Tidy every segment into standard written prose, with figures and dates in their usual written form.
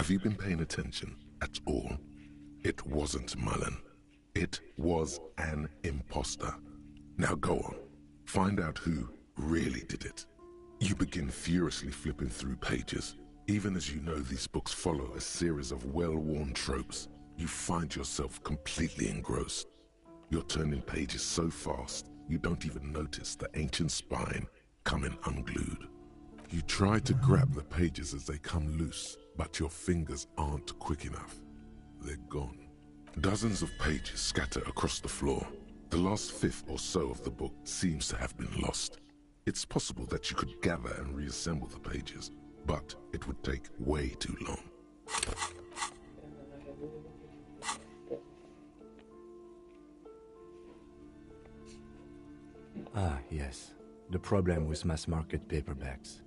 Have you been paying attention at all? It wasn't Mullen. It was an imposter. Now go on. Find out who really did it. You begin furiously flipping through pages. Even as you know these books follow a series of well-worn tropes, you find yourself completely engrossed. You're turning pages so fast, you don't even notice the ancient spine coming unglued. You try to grab the pages as they come loose, but your fingers aren't quick enough. They're gone. Dozens of pages scatter across the floor. The last fifth or so of the book seems to have been lost. It's possible that you could gather and reassemble the pages, but it would take way too long. Ah, yes. The problem with mass-market paperbacks.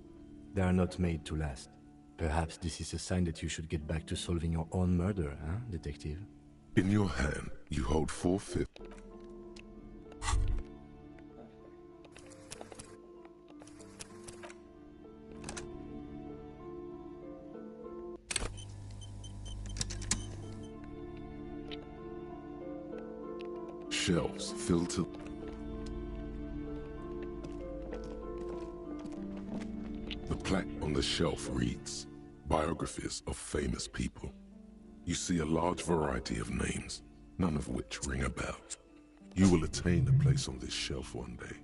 They are not made to last. Perhaps this is a sign that you should get back to solving your own murder, huh, detective? In your hand, you hold 4/5. Shelves filled to... The plaque on the shelf reads, Biographies of Famous People. You see a large variety of names, none of which ring a bell. You will attain a place on this shelf one day,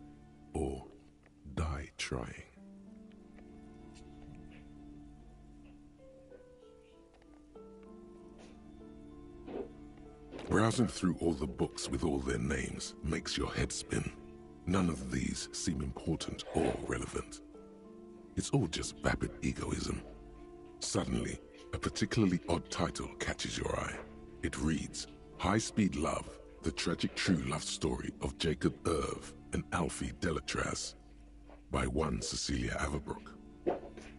or die trying. Browsing through all the books with all their names makes your head spin. None of these seem important or relevant. It's all just vapid egoism. Suddenly, a particularly odd title catches your eye. It reads, High Speed Love, the tragic true love story of Jacob Irv and Alfie Delatraz, by one Cecilia Averbrook.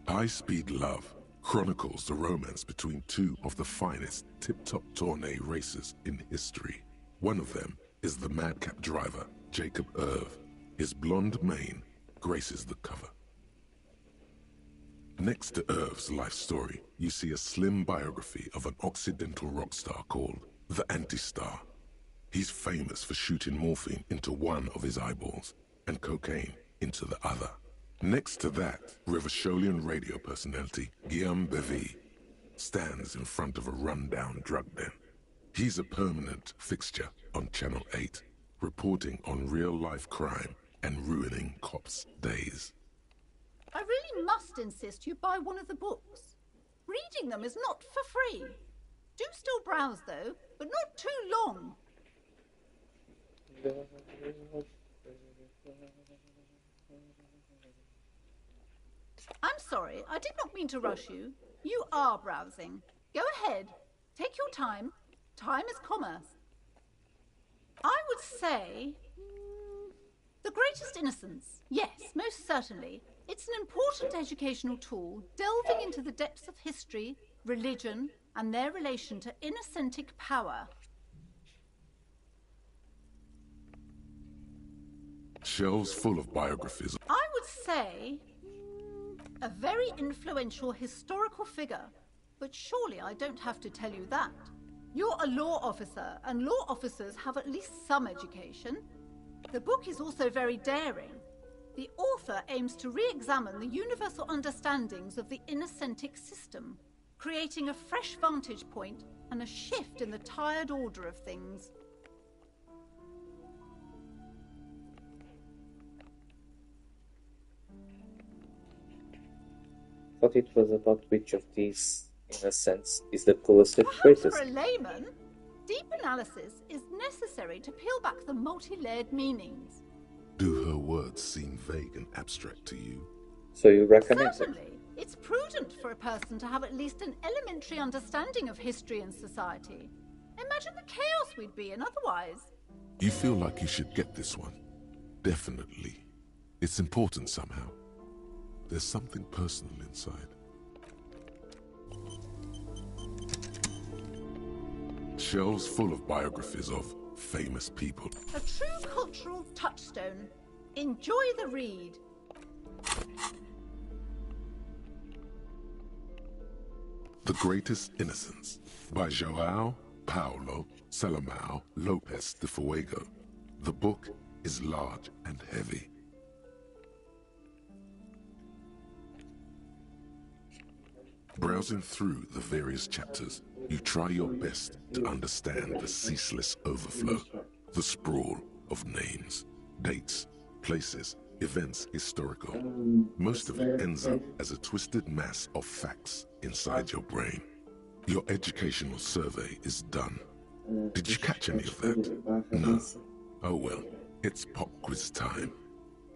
High Speed Love chronicles the romance between two of the finest tip-top tourney racers in history. One of them is the madcap driver, Jacob Irv. His blonde mane graces the cover. Next to Irv's life story, you see a slim biography of an Occidental rock star called the Anti-Star. He's famous for shooting morphine into one of his eyeballs and cocaine into the other. Next to that, Revacholian radio personality Guillaume Bevy stands in front of a run-down drug den. He's a permanent fixture on Channel 8, reporting on real-life crime and ruining cops' days. I really must insist you buy one of the books. Reading them is not for free. Do still browse, though, but not too long. I'm sorry, I did not mean to rush you. You are browsing. Go ahead. Take your time. Time is commerce. I would say... The Greatest Innocence. Yes, most certainly. It's an important educational tool, delving into the depths of history, religion, and their relation to innocentic power. Shelves full of biographies. I would say... a very influential historical figure. But surely I don't have to tell you that. You're a law officer, and law officers have at least some education. The book is also very daring. The author aims to re-examine the universal understandings of the innocentic system, creating a fresh vantage point and a shift in the tired order of things. Thought it was about which of these, in a sense, is the coolest and greatest. For a layman, deep analysis is necessary to peel back the multi-layered meanings. Do her words seem vague and abstract to you? So you recommend it? Certainly. It's prudent for a person to have at least an elementary understanding of history and society. Imagine the chaos we'd be in otherwise. You feel like you should get this one. Definitely. It's important somehow. There's something personal inside. Shelves full of biographies of famous people. A true cultural touchstone. Enjoy the read. The Greatest Innocence by João Paulo Salomão Lopes de Fuego. The book is large and heavy. Browsing through the various chapters, you try your best to understand the ceaseless overflow, the sprawl of names, dates, places, events historical. Most of it ends up as a twisted mass of facts inside your brain. Your educational survey is done. Did you catch any of that? No. Oh well, it's pop quiz time.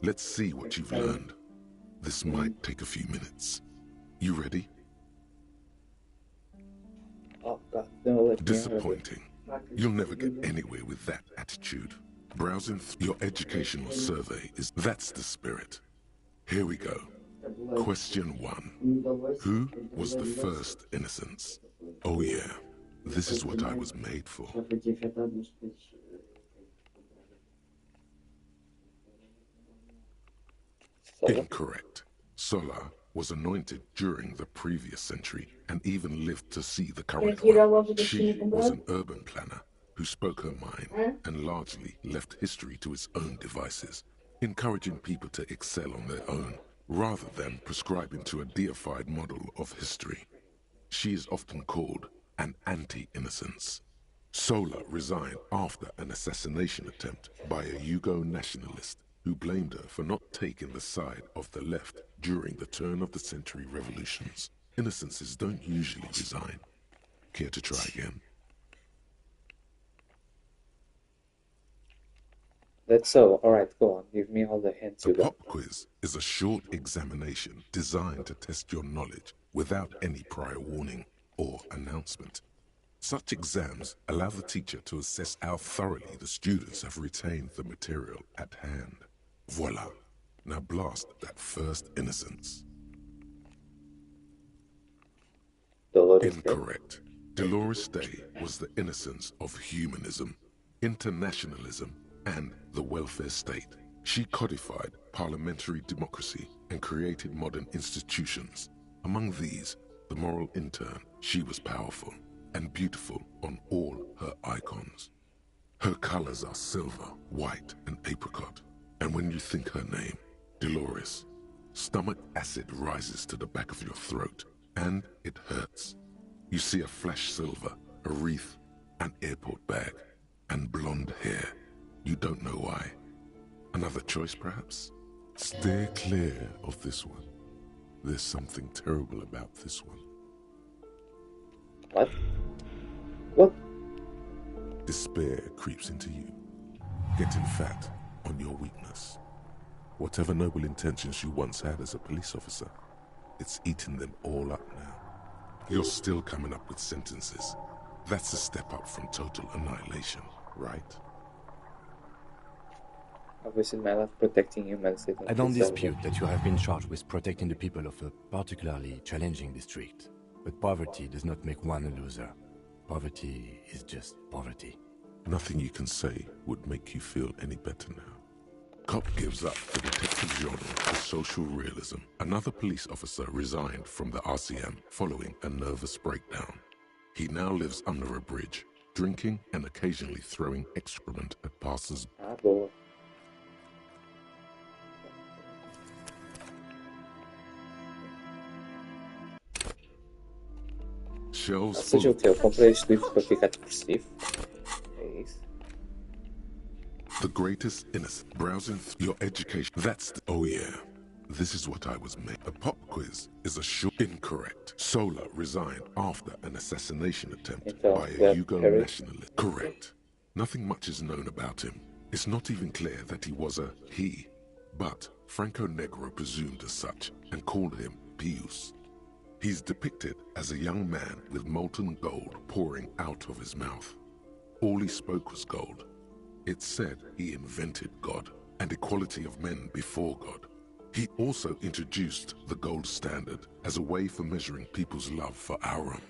Let's see what you've learned. This might take a few minutes. You ready? Oh god, no, let me Disappointing. You'll never get anywhere with that attitude. Browsing your educational survey is... That's the spirit. Here we go. Question 1. Who was the first innocence? Oh yeah, this is what I was made for. Incorrect. Sola was anointed during the previous century and even lived to see the current one. She was an urban planner who spoke her mind and largely left history to its own devices, encouraging people to excel on their own rather than prescribing to a deified model of history. She is often called an anti-innocence. Sola resigned after an assassination attempt by a Yugo nationalist who blamed her for not taking the side of the left during the turn-of-the-century revolutions. Innocences don't usually resign. Care to try again? That's so. Alright, go on. Give me all the hints you The got. pop quiz is a short examination designed to test your knowledge without any prior warning or announcement. Such exams allow the teacher to assess how thoroughly the students have retained the material at hand. Voila. Now blast that first innocence. Dolores Day. Incorrect. Dolores Day was the innocence of humanism, internationalism, and the welfare state. She codified parliamentary democracy and created modern institutions. Among these, the moral intern, she was powerful and beautiful on all her icons. Her colors are silver, white, and apricot. And when you think her name, Dolores, stomach acid rises to the back of your throat, and it hurts. You see a flash silver, a wreath, an airport bag, and blonde hair. You don't know why. Another choice, perhaps? Steer clear of this one. There's something terrible about this one. What? What? Despair creeps into you, getting fat on your weakness. Whatever noble intentions you once had as a police officer, it's eating them all up now. You're still coming up with sentences. That's a step up from total annihilation, right? Obviously, my life protecting humans. I don't dispute that you have been charged with protecting the people of a particularly challenging district. But poverty does not make one a loser. Poverty is just poverty. Nothing you can say would make you feel any better now. Cop gives up the detective genre for social realism. Another police officer resigned from the RCM following a nervous breakdown. He now lives under a bridge, drinking and occasionally throwing excrement at passers. Ah, boa. Shelves Ou full seja, o of que? Eu comprei este livro para ficar depressivo. É isso. the greatest innocence. Browsing your education. That's the... Oh yeah. This is what I was made. A pop quiz is a short... Incorrect. Sola resigned after an assassination attempt Então, by a yeah, Yugo Harry. nationalist. Correct. Nothing much is known about him. It's not even clear that he was a he. But Franco Negro presumed as such and called him Pius. He's depicted as a young man with molten gold pouring out of his mouth. All he spoke was gold. It's said he invented God and equality of men before God. He also introduced the gold standard as a way for measuring people's love for Aurum.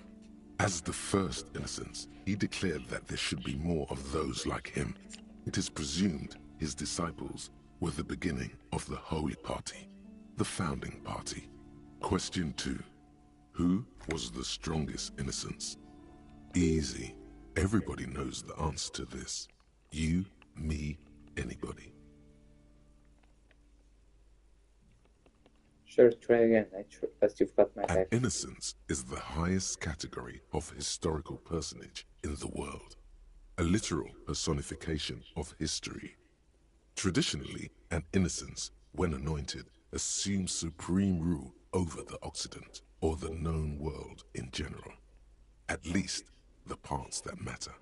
As the first innocence, he declared that there should be more of those like him. It is presumed his disciples were the beginning of the Holy Party, the founding party. Question 2. Who was the strongest innocence? Easy. Everybody knows the answer to this. You, me, anybody. Sure, try again. I trust you've got my An back. innocence is the highest category of historical personage in the world, a literal personification of history. Traditionally, an innocence, when anointed, assumes supreme rule over the Occident or the known world in general. At least the parts that matter.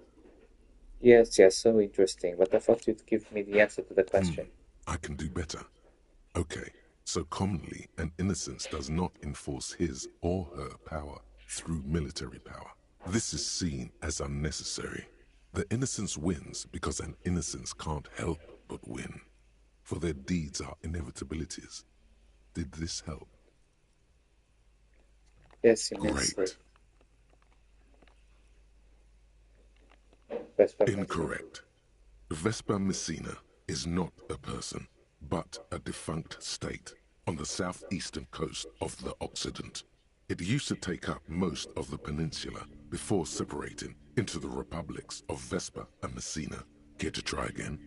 Yes, so interesting. But I thought you'd give me the answer to the question. I can do better. Okay, so commonly an innocence does not enforce his or her power through military power. This is seen as unnecessary. The innocence wins because an innocence can't help but win, for their deeds are inevitabilities. Did this help? Yes, immensely. Great. Vesper Incorrect. Vespa Messina is not a person, but a defunct state on the southeastern coast of the Occident. It used to take up most of the peninsula before separating into the republics of Vespa and Messina. Care to try again?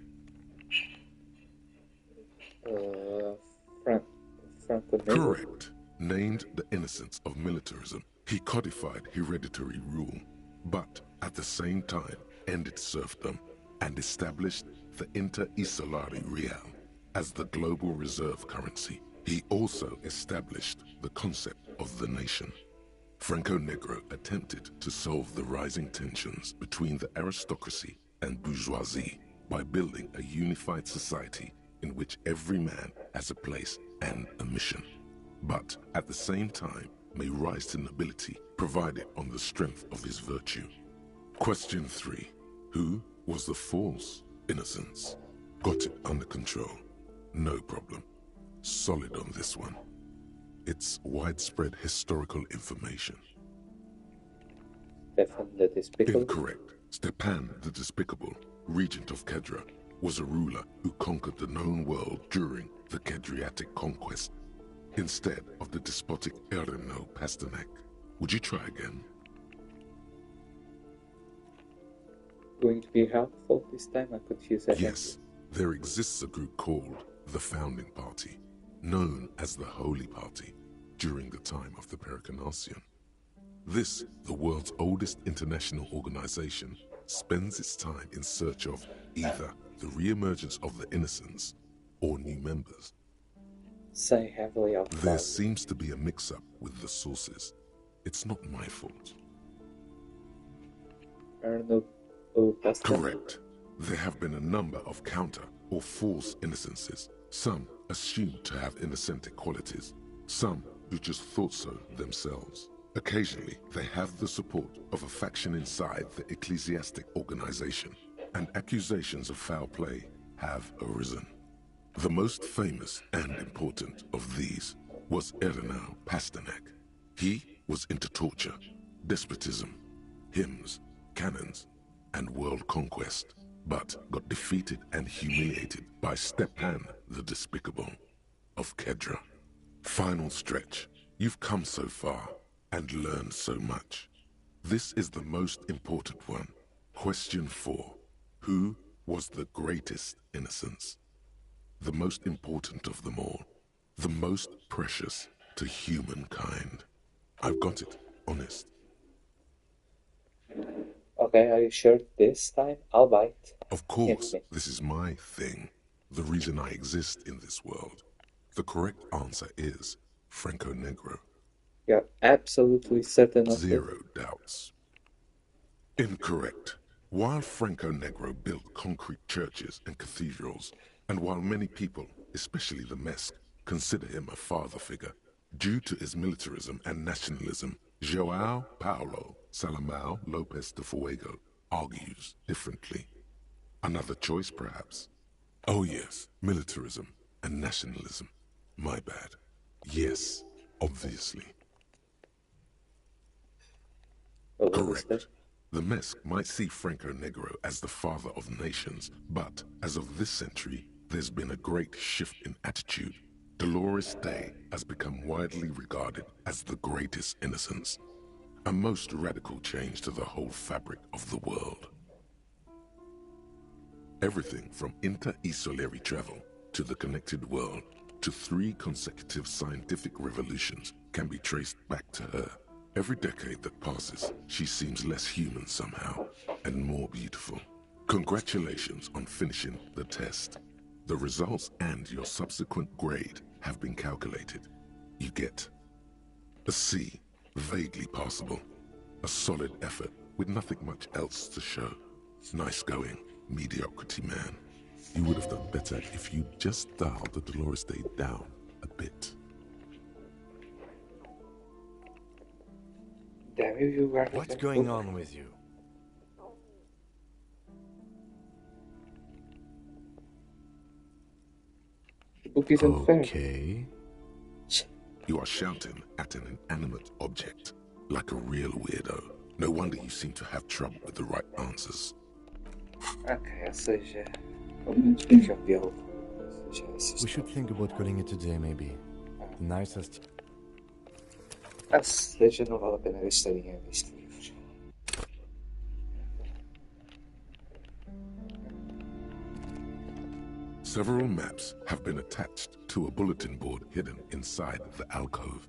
Franco Nero. Correct. Named the innocence of militarism, he codified hereditary rule, but at the same time ended serfdom and established the Inter-Isolari Real as the global reserve currency. He also established the concept of the nation. Franco Negro attempted to solve the rising tensions between the aristocracy and bourgeoisie by building a unified society in which every man has a place and a mission, but at the same time may rise to nobility provided on the strength of his virtue. Question 3. Who was the false innocence? Got it under control. No problem. Solid on this one. It's widespread historical information. Stefan the Despicable. Incorrect. Stepan the Despicable, regent of Kedra, was a ruler who conquered the known world during the Kedriatic conquest, instead of the despotic Erno Pasternak. Would you try again? Going to be helpful this time? I could use a Yes. There exists a group called the Founding Party, known as the Holy Party, during the time of the Pericarnacian. This, the world's oldest international organization, spends its time in search of either the re-emergence of the innocents or new members. Say heavily out There loud. seems to be a mix-up with the sources. It's not my fault. Erno Pasternak. Correct. There have been a number of counter or false innocences, some assumed to have innocentic qualities, some who just thought so themselves. Occasionally, they have the support of a faction inside the ecclesiastic organization, and accusations of foul play have arisen. The most famous and important of these was Erno Pasternak. He was into torture, despotism, hymns, cannons, and world conquest, but got defeated and humiliated by Stepan the Despicable of Kedra. Final stretch. You've come so far and learned so much. This is the most important one. Question 4. Who was the greatest innocence? The most important of them all. The most precious to humankind. I've got it, honest. Okay, are you sure this time? I'll bite. Of course, Yes. this is my thing. The reason I exist in this world. The correct answer is Franco Negro. You're absolutely certain of it? Zero doubts. Incorrect. While Franco Negro built concrete churches and cathedrals, and while many people, especially the Mesk, consider him a father figure, due to his militarism and nationalism, João Paulo Salomão Lopes de Fuego argues differently. Another choice, perhaps? Oh yes, militarism and nationalism. My bad. Yes, obviously. Oh, what was that? Correct. The Mesk might see Franco Negro as the father of nations, but as of this century, there's been a great shift in attitude Dolores Day has become widely regarded as the greatest innocence, a most radical change to the whole fabric of the world. Everything from inter-esolary travel to the connected world to 3 consecutive scientific revolutions can be traced back to her. Every decade that passes, she seems less human somehow and more beautiful. Congratulations on finishing the test. The results and your subsequent grade have been calculated. You get a C, vaguely passable. A solid effort with nothing much else to show. Nice going, mediocrity man. You would have done better if you just dialed the Dolores Day down a bit. Damn you were. What's going on with you? The book isn't fair. Okay. You are shouting at an inanimate object, like a real weirdo. No wonder you seem to have trouble with the right answers. Ok, ou seja, vamos explicar o diálogo. Ou seja, We should think about calling it a day, maybe. The nicest. ou seja, não vale a pena gastar dinheiro neste livro. Several maps have been attached to a bulletin board hidden inside the alcove.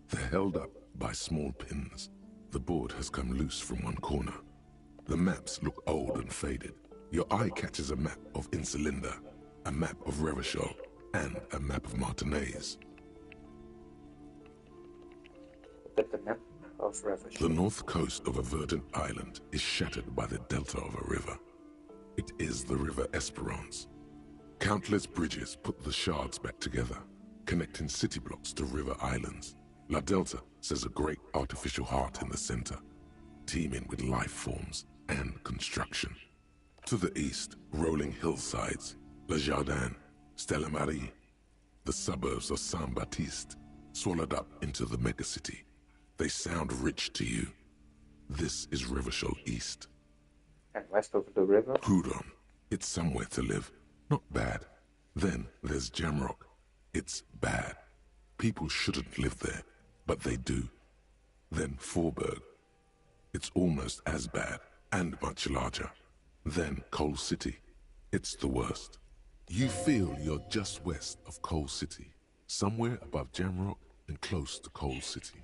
They're held up by small pins. The board has come loose from one corner. The maps look old and faded. Your eye catches a map of Insulinda, a map of Revachol, and a map of Martinez. But the map of Ravage. The north coast of a verdant island is shattered by the delta of a river. It is the River Esperance. Countless bridges put the shards back together, connecting city blocks to river islands. La Delta says a great artificial heart in the center, teeming with life forms and construction. To the east, rolling hillsides, Le Jardin, Stella Marie, the suburbs of Saint-Baptiste, swallowed up into the megacity. They sound rich to you. This is Revachol East. And west of the river. Houdon, it's somewhere to live. Not bad. Then there's Jamrock. It's bad. People shouldn't live there, but they do. Then Forburg. It's almost as bad, and much larger. Then Coal City. It's the worst. You feel you're just west of Coal City, somewhere above Jamrock and close to Coal City.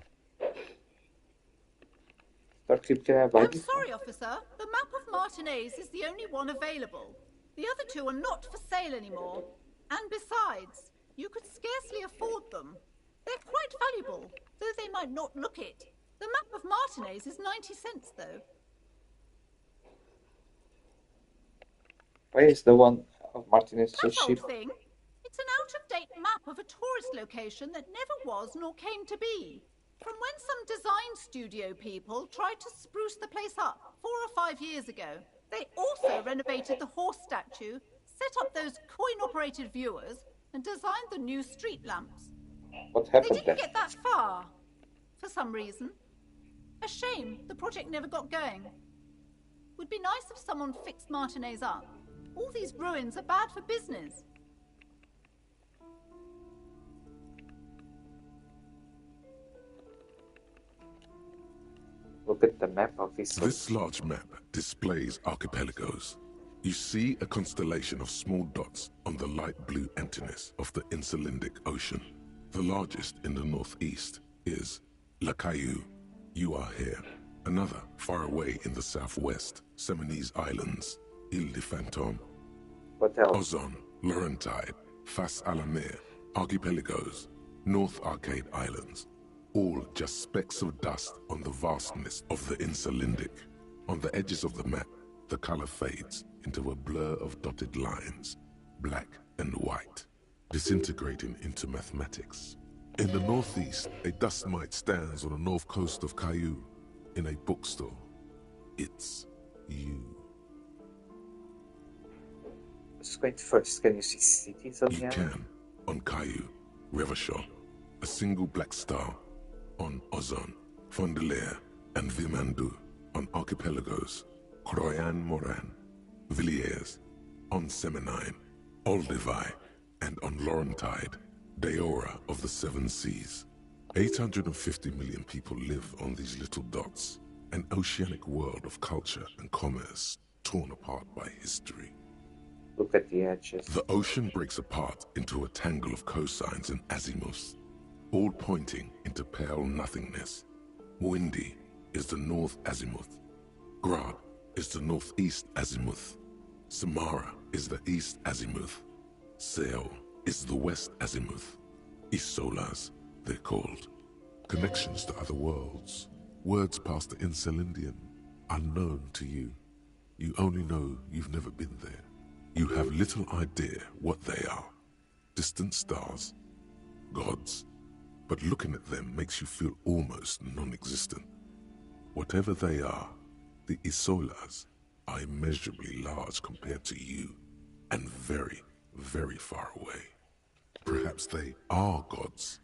I'm sorry, officer. The map of Martinez is the only one available. The other 2 are not for sale anymore. And besides, you could scarcely afford them. They're quite valuable, though they might not look it. The map of Martinez is 90 cents, though. Why is the one of Martinez so That cheap? old thing. It's an out-of-date map of a tourist location that never was nor came to be. From when some design studio people tried to spruce the place up 4 or 5 years ago. They also renovated the horse statue, set up those coin-operated viewers, and designed the new street lamps. What They happened didn't then? get that far, for some reason. A shame the project never got going. Would be nice if someone fixed Martinez up. All these ruins are bad for business. Look at the map of this. This large map displays archipelagos. You see a constellation of small dots on the light blue emptiness of the Insulindic Ocean. The largest in the northeast is La Caillou. You are here. Another, far away in the southwest, Seminese Islands, Ile de Fantôme, What else? Ozon, Laurentide, Fas à la Mer, Archipelagos, North Arcade Islands. All just specks of dust on the vastness of the Insulindic. On the edges of the map, the color fades into a blur of dotted lines, black and white, disintegrating into mathematics. In the northeast, a dust mite stands on the north coast of Caillou, in a bookstore. It's you. Let's go first. Can you see cities on You here? can, on Caillou, Revachol, a single black star, on Ozon, Fondelier, and Vimandu, on Archipelagos, Croyan Moran, Villiers, on Seminine, Olduvai, and on Laurentide. Daora of the Seven Seas. 850 million people live on these little dots, an oceanic world of culture and commerce torn apart by history. Look at the edges. The ocean breaks apart into a tangle of cosines and azimuths, all pointing into pale nothingness. Windy is the north azimuth. Grad is the northeast azimuth. Samara is the east azimuth. Seo is the west azimuth. Isolas, they're called. Connections to other worlds. Words past the Insulindian, unknown to you. You only know you've never been there. You have little idea what they are. Distant stars, gods. But looking at them makes you feel almost non-existent. Whatever they are, the Isolas are immeasurably large compared to you, and very, very far away. Perhaps they are gods,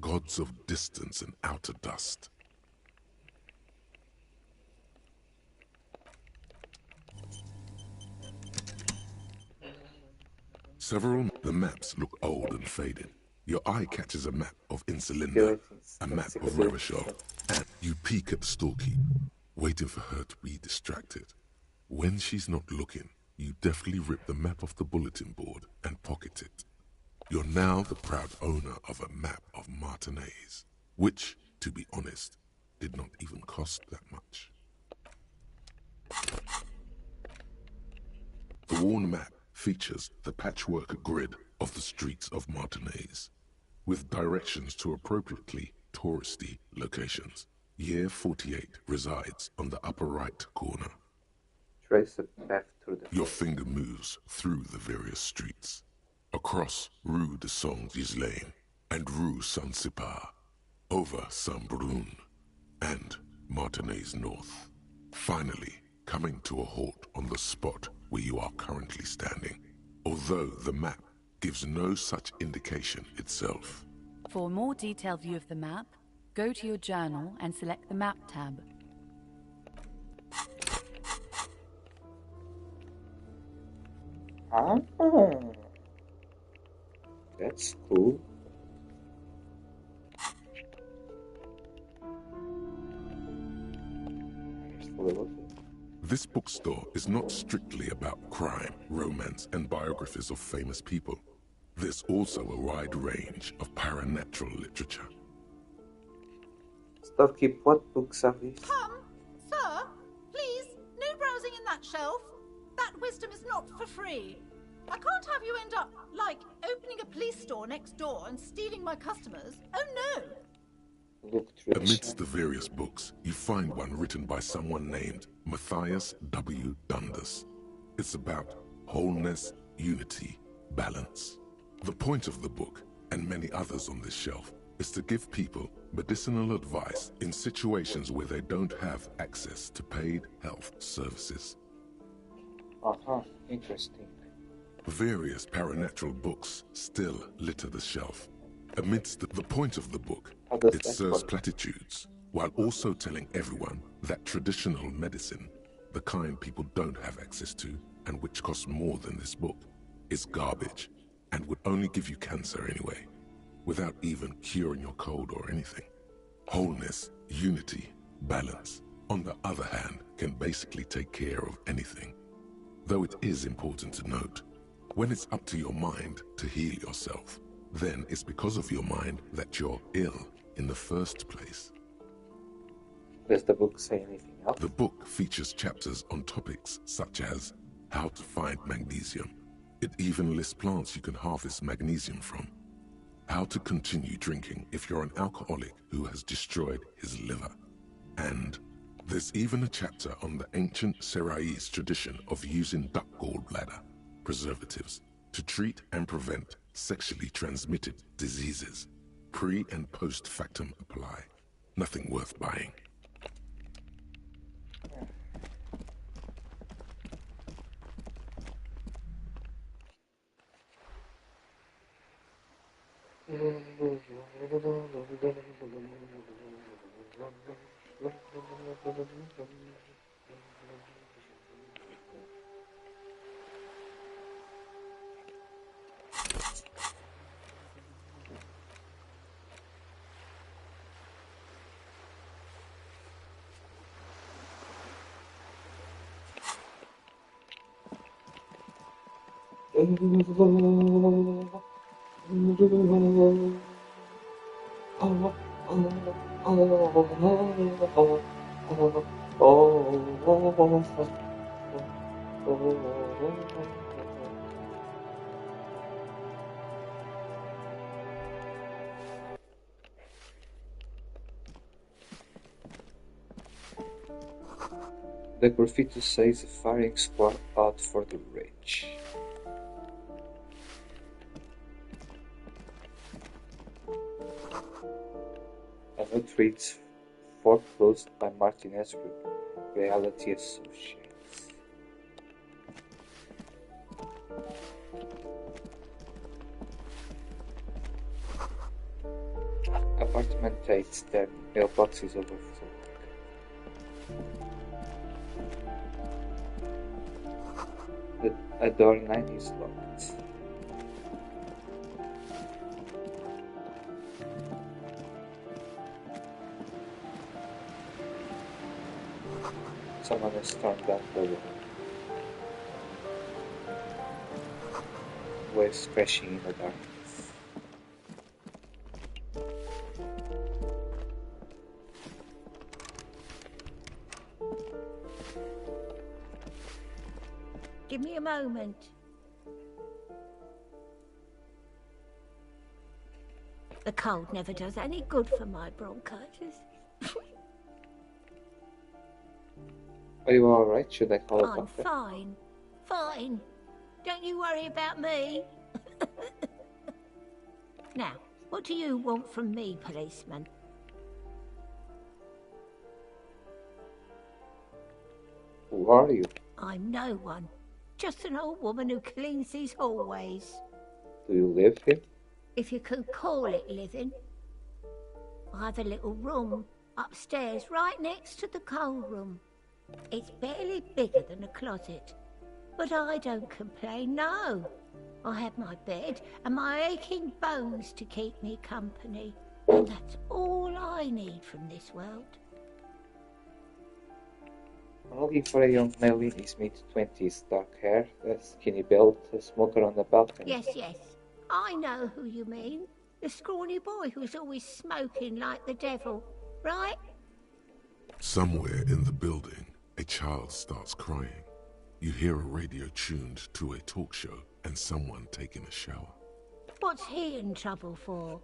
gods of distance and outer dust. The maps look old and faded. Your eye catches a map of Insulinda, a map of Revachol, and you peek at the storekeep, waiting for her to be distracted. When she's not looking, you deftly rip the map off the bulletin board and pocket it. You're now the proud owner of a map of Martinaise, which, to be honest, did not even cost that much. The worn map features the patchwork grid of the streets of Martinaise, with directions to appropriately touristy locations. Year 48 resides on the upper right corner. Trace a path through the Your finger moves through the various streets, across Rue de Saint-Ghislain and Rue Saint-Sipar, over Saint-Brun and Martinaise North, finally coming to a halt on the spot where you are currently standing, although the map gives no such indication itself. For a more detailed view of the map, go to your journal and select the Map tab. Ah, that's cool. This bookstore is not strictly about crime, romance, and biographies of famous people. There's also a wide range of paranatural literature. Storekeep, what books are these? Sir, please, no browsing in that shelf. That wisdom is not for free. I can't have you end up, like, opening a police store next door and stealing my customers. Oh no! Look through the Amidst shelf. the various books, you find one written by someone named Matthias W. Dundas. It's about wholeness, unity, balance. The point of the book, and many others on this shelf, is to give people medicinal advice in situations where they don't have access to paid health services. Interesting. Various paranatural books still litter the shelf. Amidst the point of the book, How does it that serves work? platitudes, while also telling everyone that traditional medicine, the kind people don't have access to, and which costs more than this book, is garbage, and would only give you cancer anyway, without even curing your cold or anything. Wholeness, unity, balance, on the other hand, can basically take care of anything. Though it is important to note, when it's up to your mind to heal yourself, then it's because of your mind that you're ill in the first place. Does the book say anything else? The book features chapters on topics such as how to find magnesium. It even lists plants you can harvest magnesium from. How to continue drinking if you're an alcoholic who has destroyed his liver. And there's even a chapter on the ancient Seraïs tradition of using duck gallbladder preservatives to treat and prevent sexually transmitted diseases. Pre and post factum apply. Nothing worth buying. The graffiti says a firing squad out for the rich. A note reads, foreclosed by Martinez Group, Reality Associates. Apartment 8, their mailbox is overflowing. A door 9 is locked. Someone has stormed out the wall. Waves crashing in the darkness. Give me a moment. The cold never does any good for my bronchitis. Are you alright? Should I call a I'm doctor? fine. Fine. Don't you worry about me. Now, what do you want from me, policeman? Who are you? I'm no one. Just an old woman who cleans these hallways. Do you live here? If you can call it living. I have a little room upstairs right next to the coal room. It's barely bigger than a closet. But I don't complain, no. I have my bed and my aching bones to keep me company. And that's all I need from this world. I'm looking for a young male in his mid-20s, dark hair, a skinny build, a smoker on the balcony. Yes. I know who you mean. The scrawny boy who's always smoking like the devil, right? Somewhere in the building, a child starts crying. You hear a radio tuned to a talk show and someone taking a shower. What's he in trouble for?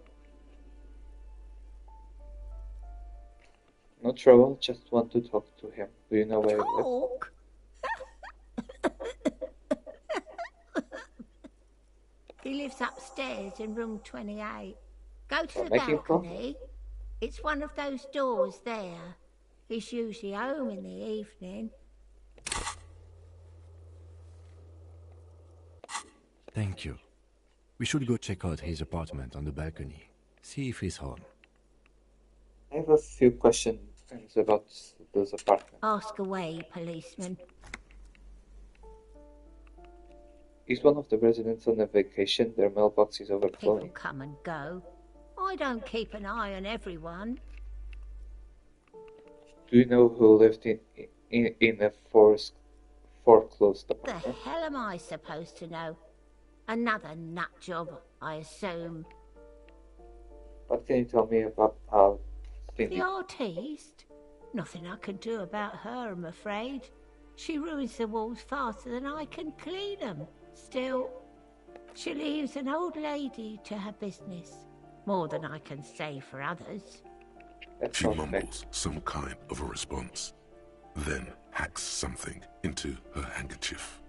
No trouble, just want to talk to him. Do you know where he lives? Talk? He lives upstairs in room 28. Go to the make him come. balcony. It's one of those doors there. He's usually home in the evening. Thank you. We should go check out his apartment on the balcony. See if he's home. I have a few questions about those apartments. Ask away, policeman. Is one of the residents on a vacation? Their mailbox is People overflowing. come and go. I don't keep an eye on everyone. Do you know who lived in a foreclosed The apartment? hell am I supposed to know? Another nut job, I assume. What can you tell me about how Cindy? The artiste? Nothing I can do about her, I'm afraid. She ruins the walls faster than I can clean them. Still, she leaves an old lady to her business. More than I can say for others. That's She not fair. mumbles some kind of a response, then hacks something into her handkerchief.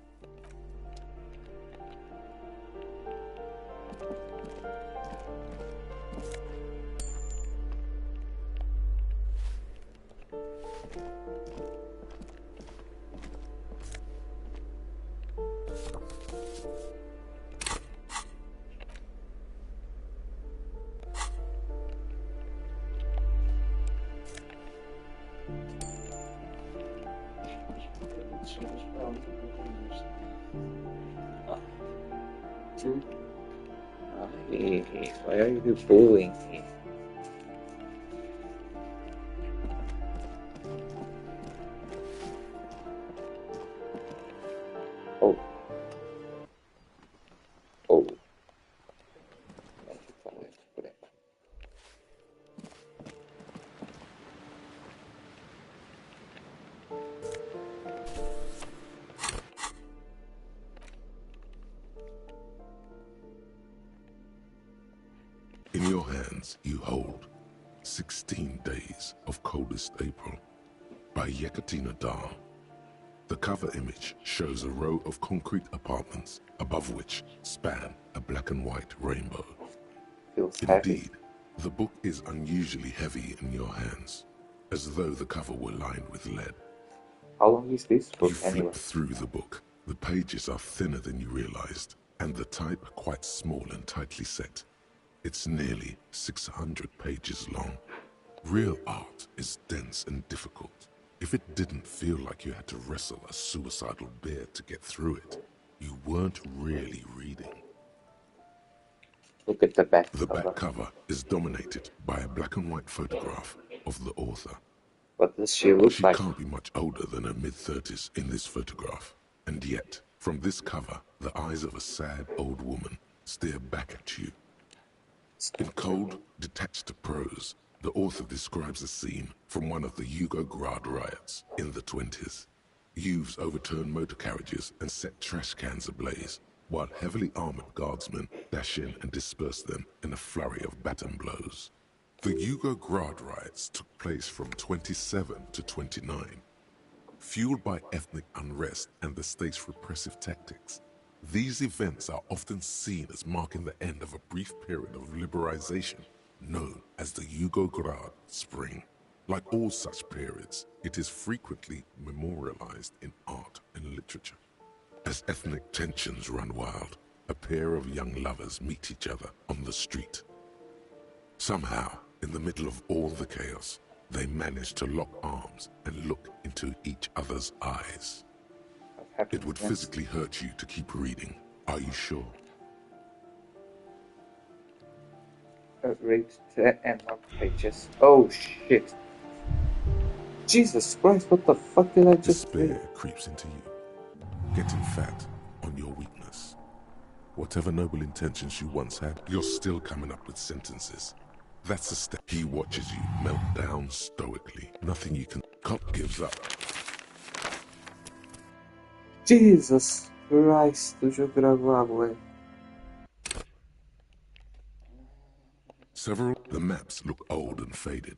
Why are you bullying me? Oh. your hands, you hold 16 Days of Coldest April by Yekatina Dahl. The cover image shows a row of concrete apartments above which span a black and white rainbow. Feels heavy. Indeed, the book is unusually heavy in your hands, as though the cover were lined with lead. How long is this book You anyway? flip through the book. The pages are thinner than you realized, and the type quite small and tightly set. It's nearly 600 pages long. Real art is dense and difficult. If it didn't feel like you had to wrestle a suicidal bear to get through it, you weren't really reading. Look at the back The cover. back cover is dominated by a black and white photograph of the author. What does she look She like? can't be much older than her mid-30s in this photograph. And yet, from this cover, the eyes of a sad old woman stare back at you. In cold, detached prose, the author describes a scene from one of the Yugograd riots in the 20s. Youths overturned motor carriages and set trash cans ablaze, while heavily armored guardsmen dash in and disperse them in a flurry of baton blows. The Yugograd riots took place from 27 to 29. Fueled by ethnic unrest and the state's repressive tactics, these events are often seen as marking the end of a brief period of liberalization known as the Yugograd Spring. Like all such periods, it is frequently memorialized in art and literature. As ethnic tensions run wild, a pair of young lovers meet each other on the street. Somehow, in the middle of all the chaos, they manage to lock arms and look into each other's eyes. What happened It would next? physically hurt you to keep reading. Are you sure? Read the end of pages. Oh shit. Jesus Christ, what the fuck did I just Despair read? creeps into you, getting fat on your weakness. Whatever noble intentions you once had, you're still coming up with sentences. That's a step. He watches you melt down stoically. Nothing you can. Cop gives up. Jesus Christ, tu jogo gravado, Several the maps look old and faded.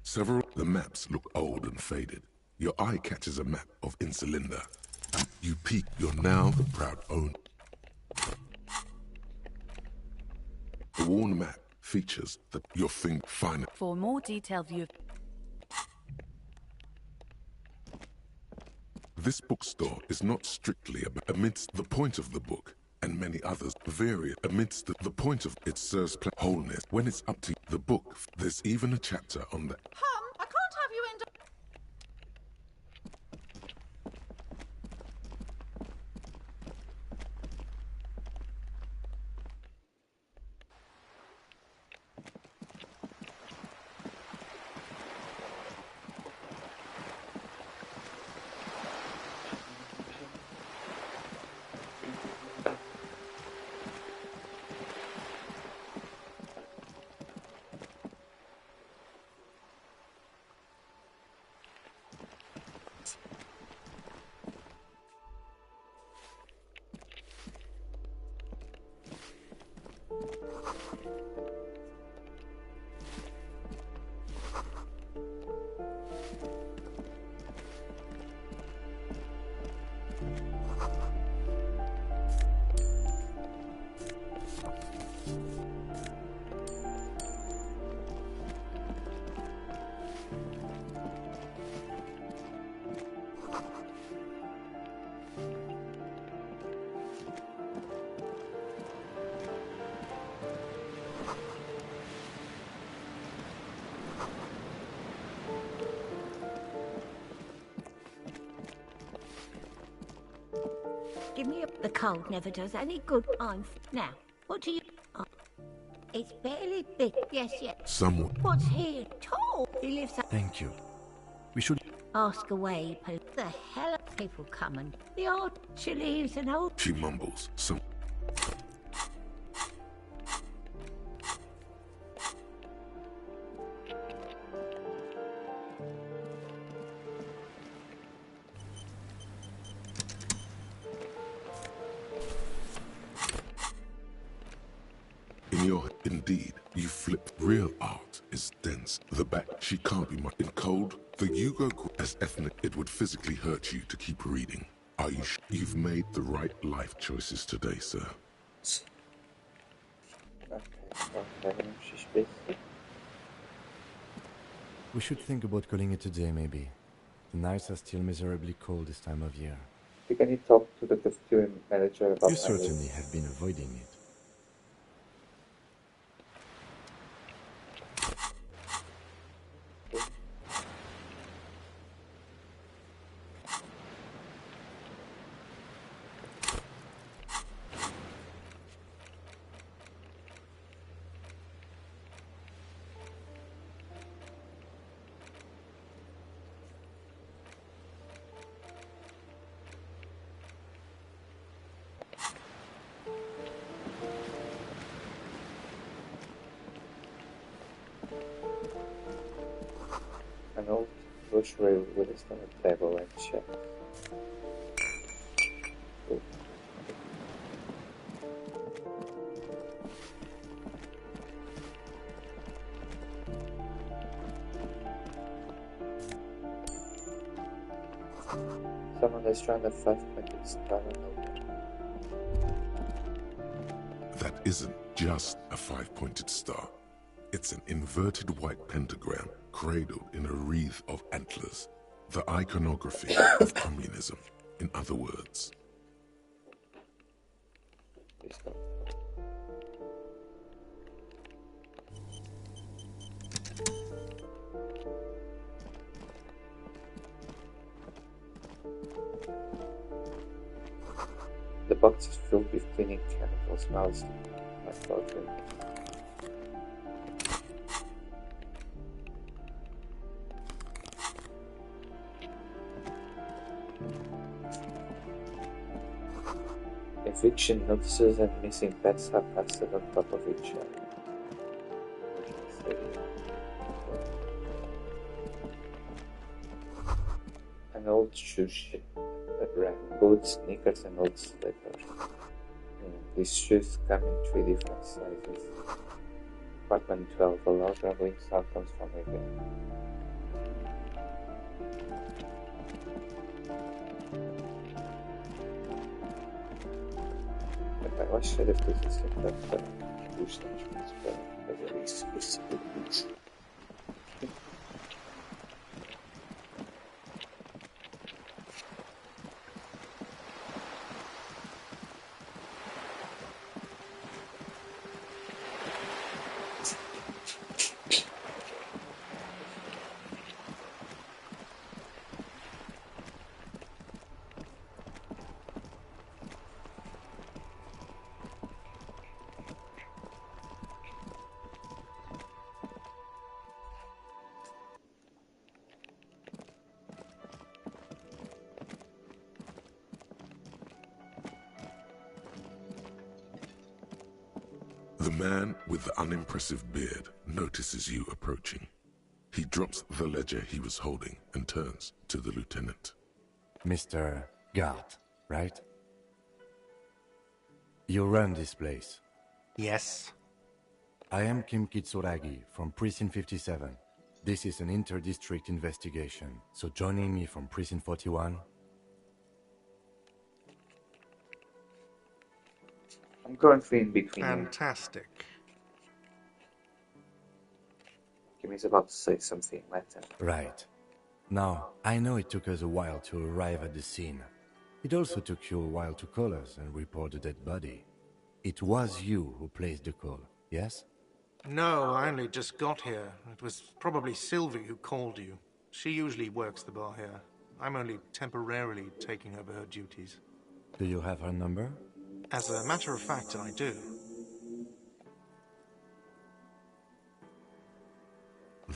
Several the maps look old and faded. Your eye catches a map of Insulinda. You peek. You're now the proud owner. The worn map features that your finger find. For a more detailed view of This bookstore is not strictly about amidst the point of the book, and many others vary amidst the point of it serves wholeness. When it's up to the book, there's even a chapter on the I can't have you into... Give me a... The cold never does any good. Now, what do you... Oh, it's barely big. Yes, yes. someone. What's here? Tall. He lives up... Thank you. We should... Ask away, please. The hell are people coming? The old chilies and old... She mumbles. Some. in your... Indeed, you flip. Real art is dense. The back, she can't be much. In cold, the Yugo as ethnic, it would physically hurt you to keep reading. Are you You've made the right life choices today, sir. Okay, she's busy. We should think about calling it a day, maybe. The nights are still miserably cold this time of year. Can you talk to the costume manager about You certainly have been avoiding it. an old bush rail with a stone table and chairs. Cool. Someone has drawn a 5-pointed star on the That isn't just a 5-pointed star. It's an inverted white pentagram cradled in a wreath of antlers. The iconography of communism, in other words. Please don't. The box is filled with cleaning chemicals, smells like poetry. Eviction notices and missing pets are pasted on top of each other. An old shoe rack, boots, sneakers, and old slippers. These shoes come in 3 different sizes. Apartment 12, a loud rumbling sound comes from within. Eu acho que deve ter sido sempre para os transmissores para fazer isso tudo. The man with the unimpressive beard notices you approaching. He drops the ledger he was holding and turns to the lieutenant. Mr. Gart, right? You run this place. Yes. I am Kim Kitsuragi from Precinct 57. This is an inter-district investigation, so joining me from Precinct 41... I'm currently in between. Fantastic. Kimmy's about to say something later. Right. Now, I know it took us a while to arrive at the scene. It also took you a while to call us and report the dead body. It was you who placed the call, yes? No, I only just got here. It was probably Sylvie who called you. She usually works the bar here. I'm only temporarily taking over her duties. Do you have her number? As a matter of fact, I do.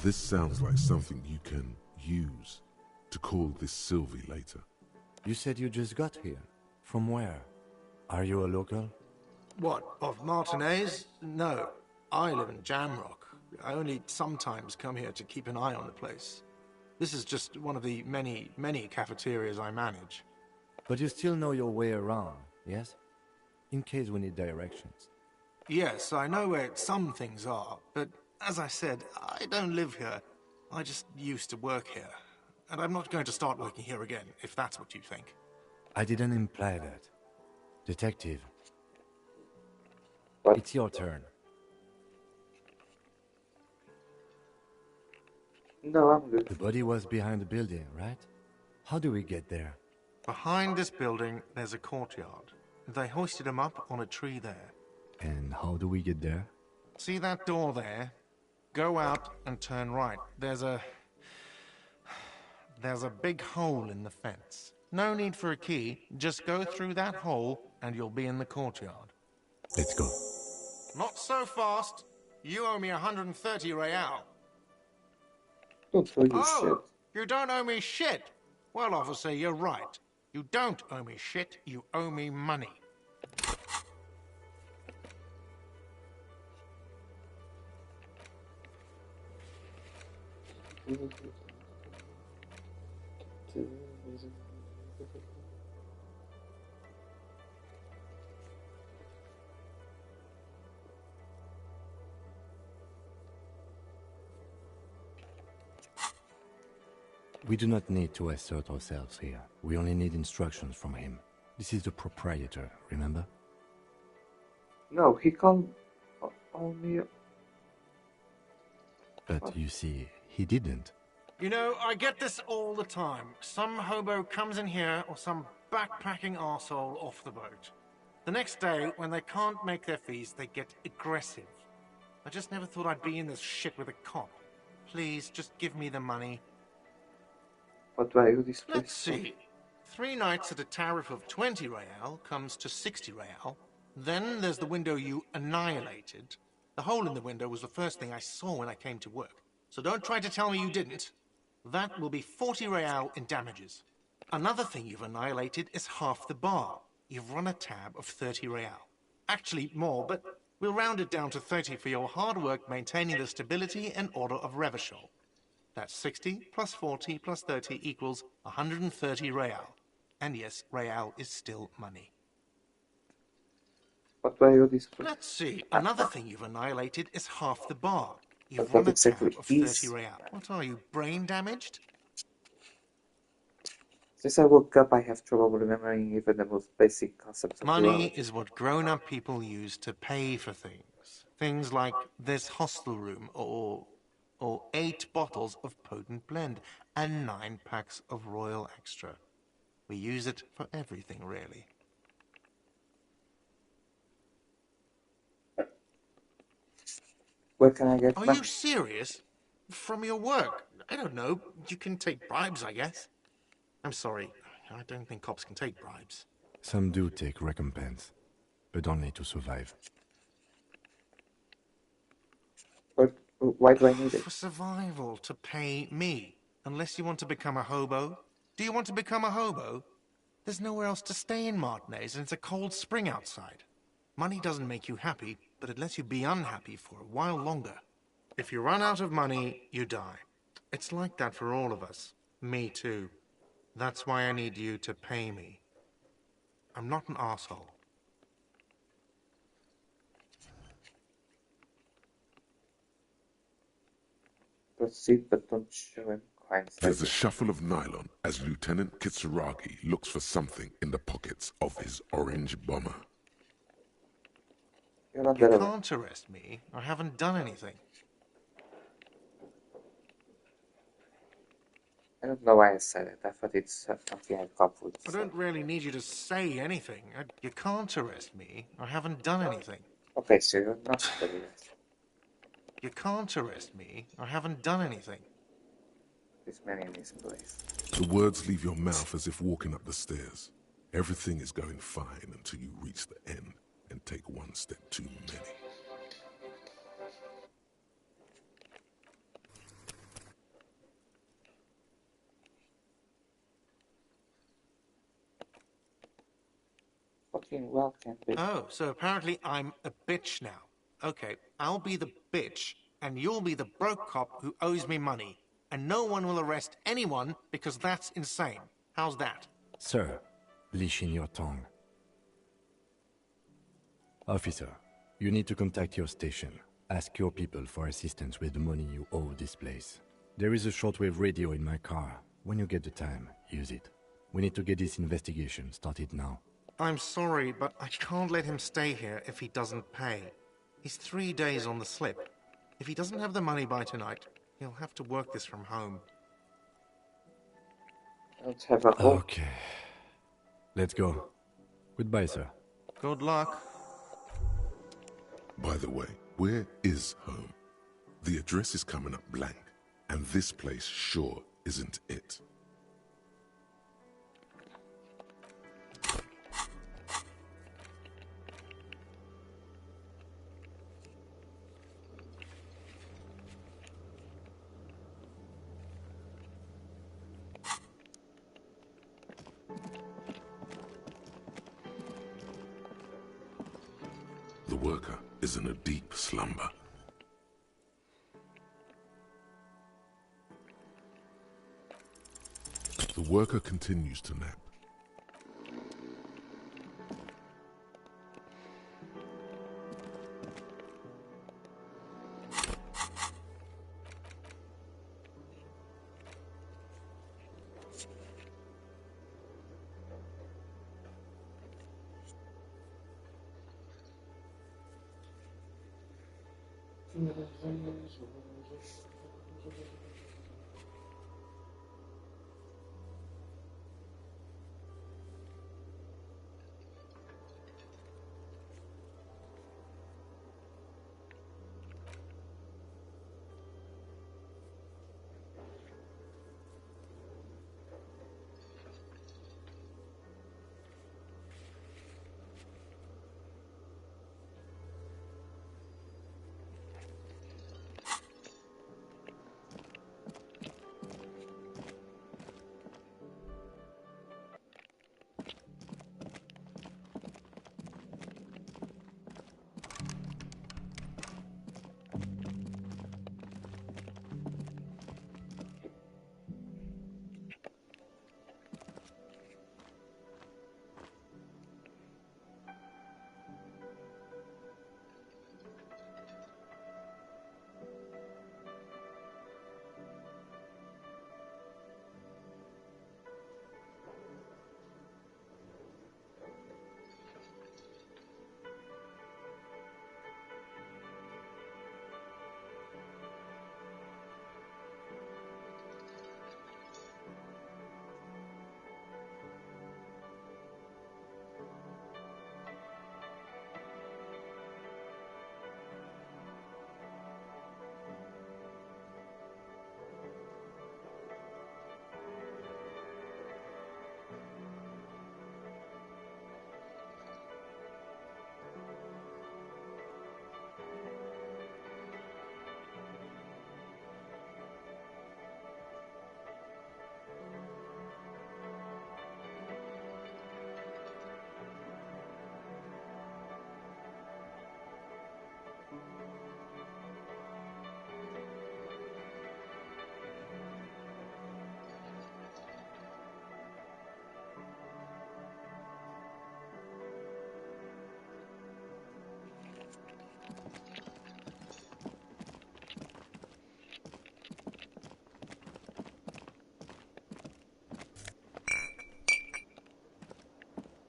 This sounds like something you can use to call this Sylvie later. You said you just got here. From where? Are you a local? What, of Martinez? No, I live in Jamrock. I only sometimes come here to keep an eye on the place. This is just one of the many, many cafeterias I manage. But you still know your way around, yes? In case we need directions. Yes, I know where some things are, but as I said, I don't live here. I just used to work here. And I'm not going to start working here again, if that's what you think. I didn't imply that. Detective, What? it's your turn. No, I'm good. The body was behind the building, right? How do we get there? Behind this building, there's a courtyard. They hoisted him up on a tree there. And how do we get there? See that door there? Go out and turn right. There's a big hole in the fence. No need for a key. Just go through that hole and you'll be in the courtyard. Let's go. Not so fast. You owe me 130 real. Don't owe you shit. Oh, you don't owe me shit. Well, officer, you're right. You don't owe me shit. You owe me money. We do not need to assert ourselves here. We only need instructions from him. This is the proprietor, remember? No, he called me. But you see, he didn't. You know, I get this all the time. Some hobo comes in here or some backpacking arsehole off the boat. The next day, when they can't make their fees, they get aggressive. I just never thought I'd be in this shit with a cop. Please, just give me the money. What do I do this place? Let's see. 3 nights at a tariff of 20 real comes to 60 real. Then there's the window you annihilated. The hole in the window was the first thing I saw when I came to work. So don't try to tell me you didn't. That will be 40 real in damages. Another thing you've annihilated is half the bar. You've run a tab of 30 real. Actually more, but we'll round it down to 30 for your hard work maintaining the stability and order of Revachol. That's 60 plus 40 plus 30 equals 130 real. And yes, real is still money. What do I do this place? Let's see. Another thing you've annihilated is half the bar. You've What run a exactly tab of is- 30 real. What are you, brain damaged? Since I woke up, I have trouble remembering even the most basic concepts of Money reality. is what grown-up people use to pay for things. Things like this hostel room or 8 bottles of potent blend and 9 packs of Royal Extra. We use it for everything, really. Where can I get Are money? you serious? From your work? I don't know. You can take bribes, I guess. I'm sorry. I don't think cops can take bribes. Some do take recompense, but only to survive. But why do I need it? For survival, to pay me. Unless you want to become a hobo. Do you want to become a hobo? There's nowhere else to stay in Martinez, and it's a cold spring outside. Money doesn't make you happy, but it lets you be unhappy for a while longer. If you run out of money, you die. It's like that for all of us. Me too. That's why I need you to pay me. I'm not an asshole. Proceed, but don't show him crimes. There's a shuffle of nylon as Lieutenant Kitsuragi looks for something in the pockets of his orange bomber. You're not You that can't arrest me. I haven't done anything. I don't know why I said it. I thought it's something a cop would I say. don't really need you to say anything. You can't arrest me. I haven't done anything. Okay, so you're not serious. You can't arrest me. I haven't done anything. There's many in this place. The words leave your mouth as if walking up the stairs. Everything is going fine until you reach the end and take one step too many. Fucking welcome, bitch. Oh, so apparently I'm a bitch now. Okay, I'll be the bitch, and you'll be the broke cop who owes me money. And no one will arrest anyone because that's insane. How's that? Sir, leash in your tongue. Officer, You need to contact your station. Ask your people for assistance with the money you owe this place. There is a shortwave radio in my car. When you get the time, use it. We need to get this investigation started now. I'm sorry, but I can't let him stay here if he doesn't pay. He's 3 days on the slip. If he doesn't have the money by tonight, he'll have to work this from home. Let's have a home. Okay. Let's go. Goodbye, sir. Good luck. By the way, where is home? The address is coming up blank, and this place sure isn't it. The worker is in a deep slumber. The worker continues to nap.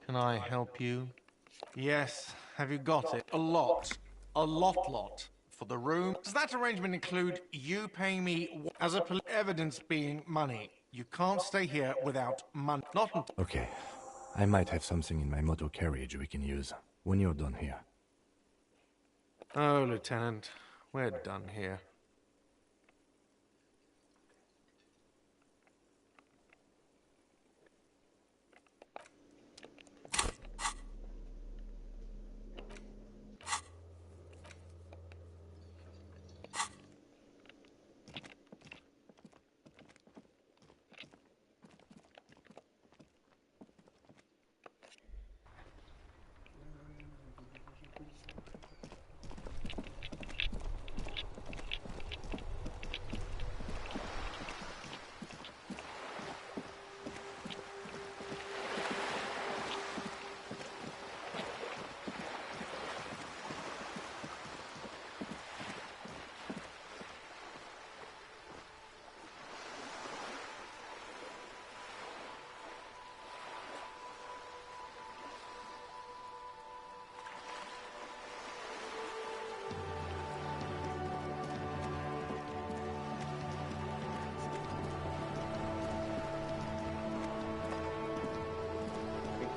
Can I help you? Yes. Have you got it? A lot. A lot. For the room. Does that arrangement include you paying me as a evidence being money? You can't stay here without money. Not until... Okay. I might have something in my motor carriage we can use when you're done here. Oh, Lieutenant. We're done here.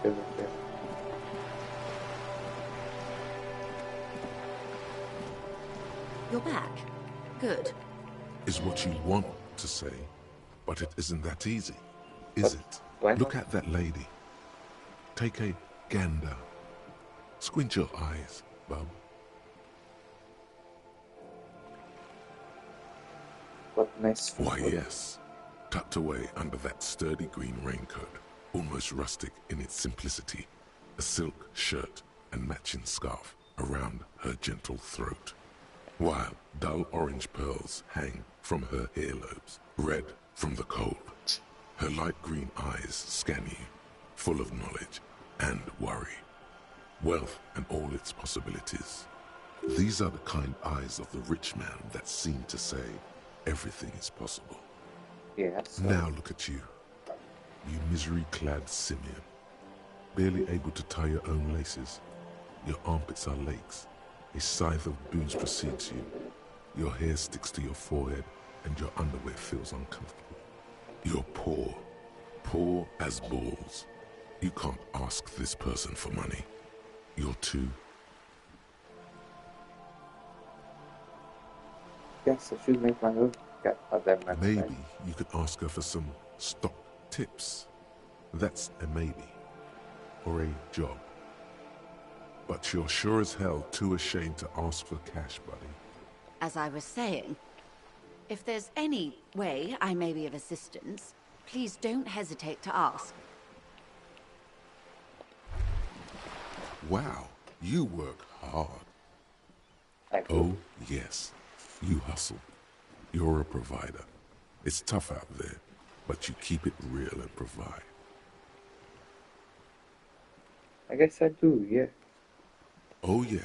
over here. You're back. Good. Is what you want to say, but it isn't that easy, is it? Why Look not? at that lady. Take a gander. Squint your eyes, bub. What nice Why, food. yes. Tucked away under that sturdy green raincoat, almost rustic in its simplicity, a silk shirt and matching scarf around her gentle throat, while dull orange pearls hang from her earlobes, red from the cold. Her light green eyes scan you, full of knowledge and worry, wealth and all its possibilities. These are the kind eyes of the rich man that seem to say everything is possible. Yes. Now look at you, you misery-clad simian, barely able to tie your own laces. Your armpits are lakes. A scythe of booze precedes you. Your hair sticks to your forehead, and your underwear feels uncomfortable. You're poor, poor as balls. You can't ask this person for money. You're too. Yes, I should make my own. Got other money. Maybe you could ask her for some stock tips. That's a maybe. Or a job. But you're sure as hell too ashamed to ask for cash, buddy. As I was saying, if there's any way I may be of assistance, please don't hesitate to ask. Wow, you work hard. I do. Oh, yes. You hustle. You're a provider. It's tough out there, but you keep it real and provide. I guess I do, yeah. Oh, yeah.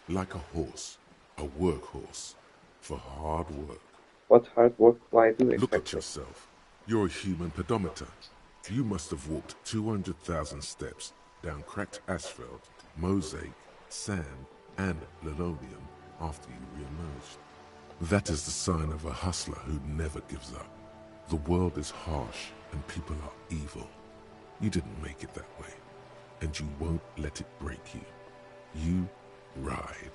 Like a horse. A workhorse. For hard work. What hard work do I do Look at exactly? yourself. You're a human pedometer. You must have walked 200,000 steps down cracked asphalt, mosaic, sand, and linoleum after you re-emerged. That is the sign of a hustler who never gives up. The world is harsh and people are evil. You didn't make it that way, and you won't let it break you. You ride.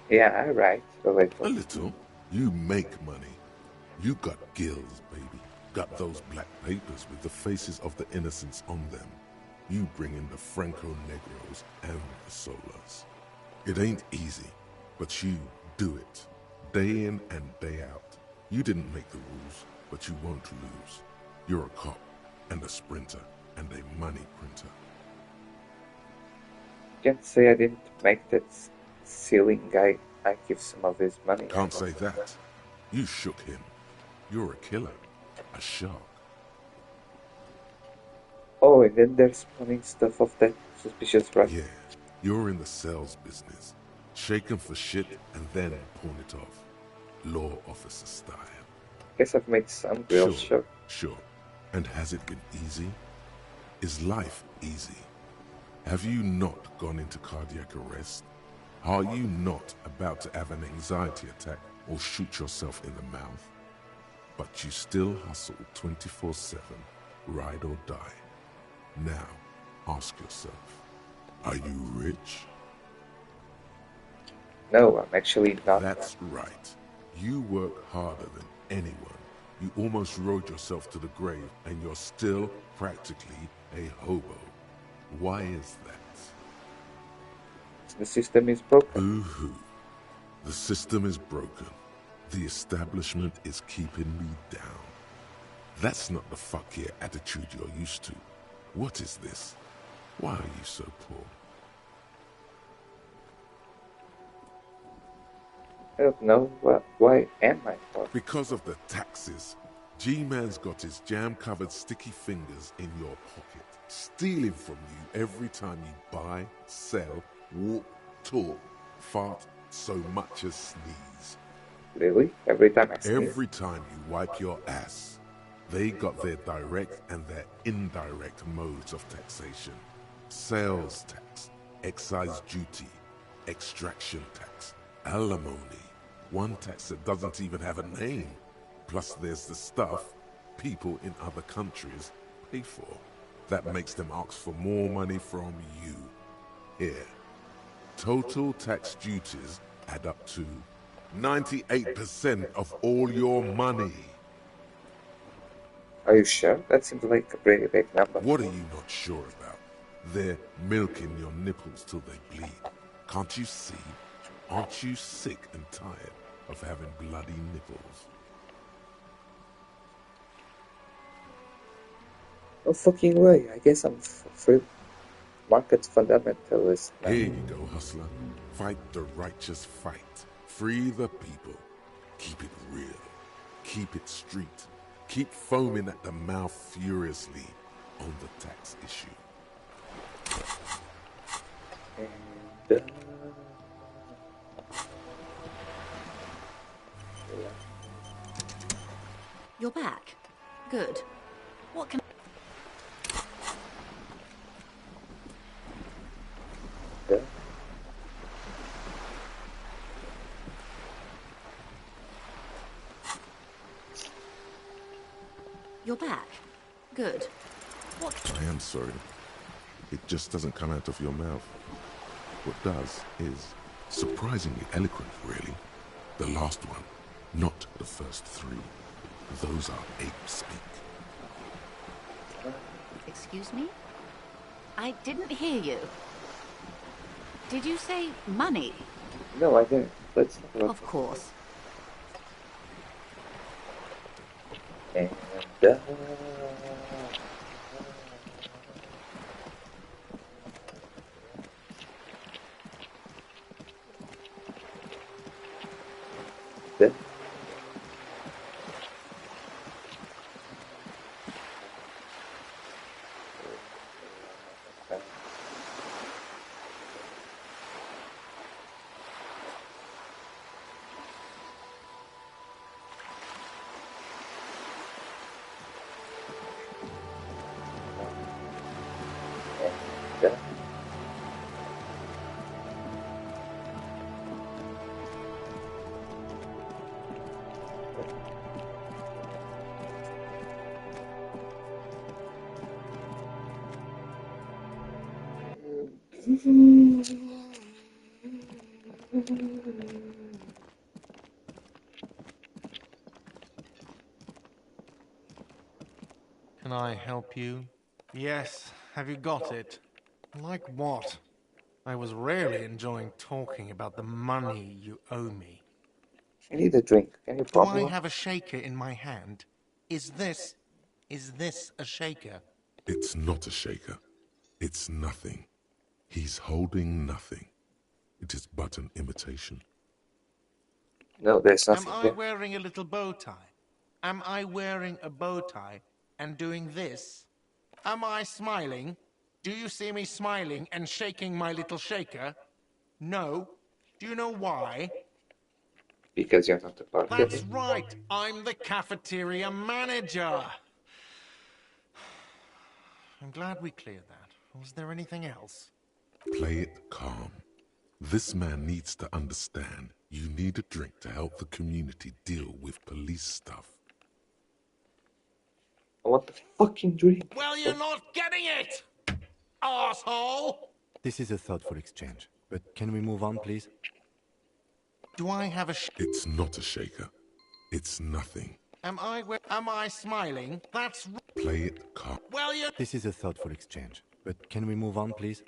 Yeah, I write a A little. little. You make money. You got gills, baby. Got those black papers with the faces of the innocents on them. You bring in the Franco Negros and the Solas. It ain't easy, but you do it. Day in and day out. You didn't make the rules, but you won't lose. You're a cop and a sprinter and a money printer. Can't say I didn't make that ceiling guy. I give some of his money. Can't say that. You shook him. You're a killer. A shark. Oh, and then they're spawning stuff of that suspicious rat. Yeah, you're in the sales business. Shake 'em for shit and then pawn it off. Law officer style. Guess I've made some real sure. Sure. And has it been easy? Is life easy? Have you not gone into cardiac arrest? Are you not about to have an anxiety attack or shoot yourself in the mouth? But you still hustle 24/7, ride or die. Now, ask yourself, are you rich? No, I'm actually not. That's right. You work harder than anyone. You almost rode yourself to the grave, and you're still practically a hobo. Why is that? The system is broken. Boo-hoo. The system is broken. The establishment is keeping me down. That's not the fuck yeah attitude you're used to. What is this? Why are you so poor? I don't know. Why am I poor? Because of the taxes. G-Man's got his jam-covered sticky fingers in your pocket, stealing from you every time you buy, sell, walk, talk, fart, so much as sneeze. Really? Every time I sneeze? Every time you wipe your ass. They got their direct and their indirect modes of taxation. Sales tax, excise duty, extraction tax, alimony. One tax that doesn't even have a name. Plus there's the stuff people in other countries pay for. That makes them ask for more money from you. Here, total tax duties add up to 98% of all your money. Are you sure? That seems like a pretty big number. What are you not sure about? They're milking your nipples till they bleed. Can't you see? Aren't you sick and tired of having bloody nipples? No fucking way. I guess I'm free market fundamentalist. Here you go, hustler. Fight the righteous fight. Free the people. Keep it real. Keep it street. Keep foaming at the mouth furiously on the tax issue. And, You're back. Good. What can... You're back. Good. What... I am sorry. It just doesn't come out of your mouth. What does is surprisingly eloquent, really. The last one, not the first three. Those are ape speak. Excuse me? I didn't hear you. Did you say money? no, I didn't. Let's talk about Of course. and then Can I help you? Yes, have you got it? Like what? I was really enjoying talking about the money you owe me. I need a drink. Can you Do pop I me one? have a shaker in my hand? Is this a shaker? It's not a shaker. It's nothing. He's holding nothing. It is but an imitation. No, there's Am nothing I there. wearing a little bow tie? Am I wearing a bow tie and doing this? Am I smiling? Do you see me smiling and shaking my little shaker? No. Do you know why? Because you're not a part of That's it. right. I'm the cafeteria manager. I'm glad we cleared that. Was there anything else? Play it calm. This man needs to understand you need a drink to help the community deal with police stuff. What the fucking drink? Well, you're not getting it, asshole! This is a thoughtful exchange, but can we move on, please? Do I have a It's not a shaker. It's nothing. Am I smiling? That's... Play it calm. Well, you... This is a thoughtful exchange, but can we move on, please?